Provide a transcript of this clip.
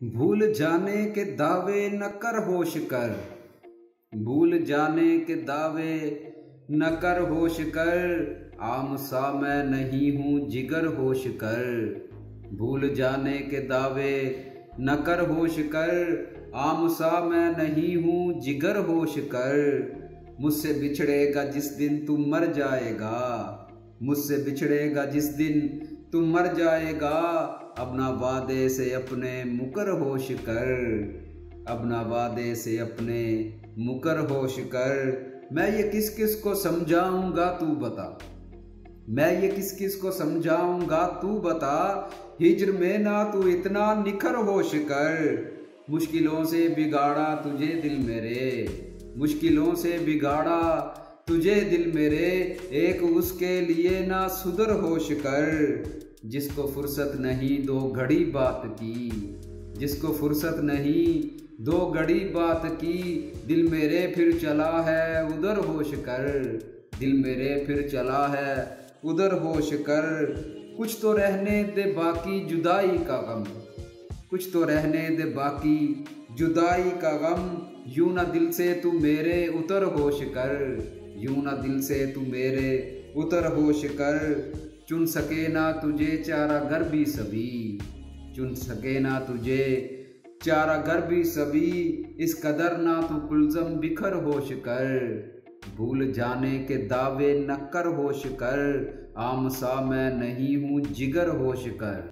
भूल जाने के दावे न कर होश कर। भूल जाने के दावे न कर होश कर। आम सा मैं नहीं हूँ जिगर होश कर। भूल जाने के दावे न कर होश कर। आम सा मैं नहीं हूँ जिगर होश कर। मुझसे बिछड़ेगा जिस दिन तू मर जाएगा। मुझसे बिछड़ेगा जिस दिन तू मर जाएगा। अपना वादे से अपने मुकर होश कर। अपना वादे से अपने मुकर होश कर। मैं ये किस किस को समझाऊंगा तू बता। मैं ये किस किस को समझाऊंगा तू बता। हिज्र में ना तू इतना निखर होश कर। मुश्किलों से बिगाड़ा तुझे दिल मेरे। मुश्किलों से बिगाड़ा तुझे दिल मेरे। एक उसके लिए ना सुधर होश कर। जिसको फुर्सत नहीं दो घड़ी बात की। जिसको फुर्सत नहीं दो घड़ी बात की। दिल मेरे फिर चला है उधर होश कर। दिल मेरे फिर चला है उधर होश कर। कुछ तो रहने दे बाकी जुदाई का गम। कुछ तो रहने दे बाकी जुदाई का गम। यूं ना दिल से तू मेरे उतर होश कर। यूं ना दिल से तू मेरे उतर होश कर। चुन सके ना तुझे चारा घर भी सभी। चुन सके ना तुझे चारा घर भी सभी। इस कदर ना तू कुलज़म बिखर होश कर। भूल जाने के दावे न कर होश कर। आम सा मैं नहीं हूँ जिगर होश कर।